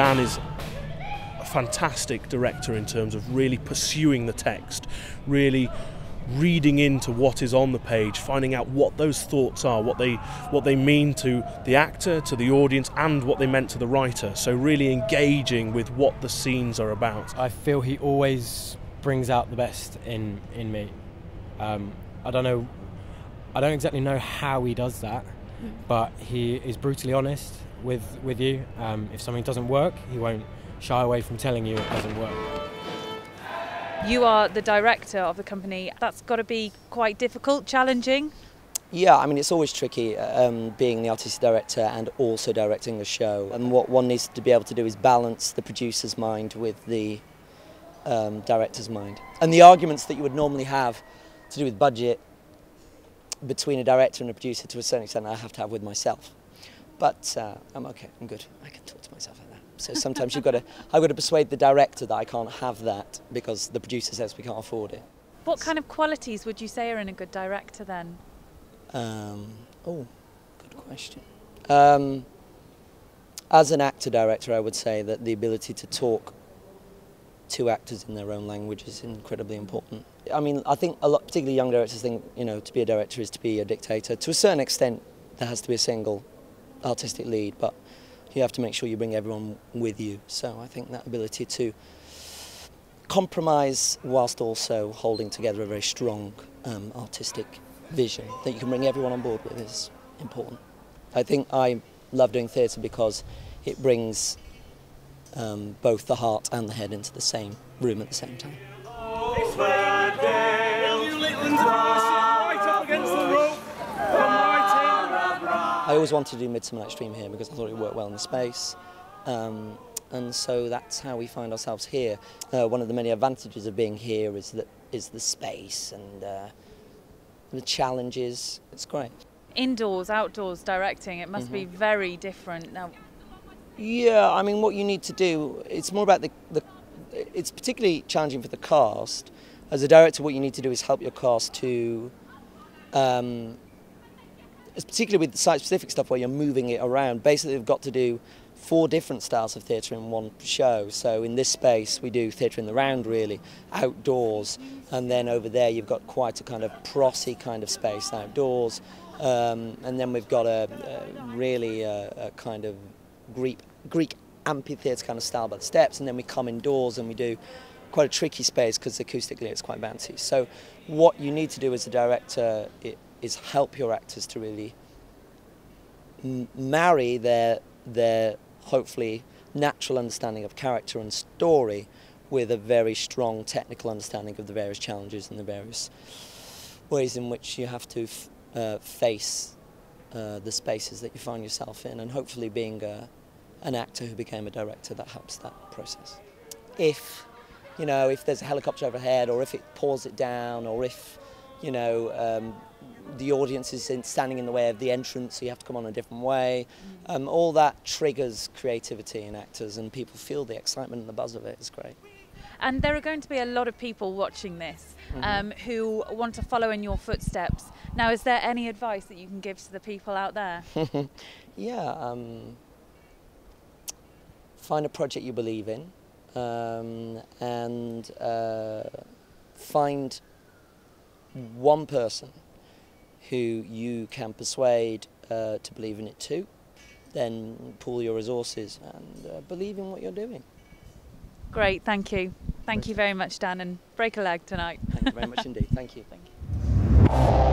Dan is a fantastic director in terms of really pursuing the text, really reading into what is on the page, finding out what those thoughts are, what they mean to the actor, to the audience, and what they meant to the writer. So really engaging with what the scenes are about. I feel he always brings out the best in me. I don't exactly know how he does that, but he is brutally honest with you. If something doesn't work, he won't shy away from telling you it doesn't work. You are the director of the company. That's got to be quite difficult, challenging. Yeah, I mean, it's always tricky being the artistic director and also directing the show. And what one needs to be able to do is balance the producer's mind with the director's mind. And the arguments that you would normally have to do with budget between a director and a producer, to a certain extent, I have to have with myself. But I'm okay, I'm good. I can talk to myself like that. So sometimes I've got to persuade the director that I can't have that because the producer says we can't afford it. What kind of qualities would you say are in a good director then? Oh, good question. As an actor-director, I would say that the ability to talk to actors in their own language is incredibly important. I mean, I think a lot, particularly young directors, think, you know, to be a director is to be a dictator. To a certain extent, there has to be a single artistic lead, but you have to make sure you bring everyone with you. So I think that ability to compromise whilst also holding together a very strong artistic vision that you can bring everyone on board with is important. I think I love doing theatre because it brings both the heart and the head into the same room at the same time. I always wanted to do Midsummer Night's Dream here because I thought it worked well in the space, and so that's how we find ourselves here. One of the many advantages of being here is the space and the challenges. It's great. Indoors, outdoors directing, it must be very different now. Yeah, I mean, what you need to do, it's more about it's particularly challenging for the cast. As a director, what you need to do is help your cast to, particularly with the site-specific stuff where you're moving it around, basically they've got to do 4 different styles of theatre in one show. So in this space, we do theatre in the round, really, outdoors, and then over there you've got quite a kind of prosy kind of space outdoors, and then we've got a kind of Greek amphitheatre kind of style by the steps, and then we come indoors and we do quite a tricky space because acoustically it's quite bouncy. So what you need to do as a director is help your actors to really marry their hopefully natural understanding of character and story with a very strong technical understanding of the various challenges and the various ways in which you have to face the spaces that you find yourself in, and hopefully being an actor who became a director, that helps that process. If there's a helicopter overhead, or if it pours it down, or if the audience is standing in the way of the entrance, so you have to come on a different way. All that triggers creativity in actors, and people feel the excitement and the buzz of it. It's great. And there are going to be a lot of people watching this who want to follow in your footsteps. Now, is there any advice that you can give to the people out there? Yeah, find a project you believe in, and find one person who you can persuade to believe in it too. Then pool your resources and believe in what you're doing. Great, thank you. Thank you very much, Dan, and break a leg tonight. Thank you very much indeed. Thank you. Thank you.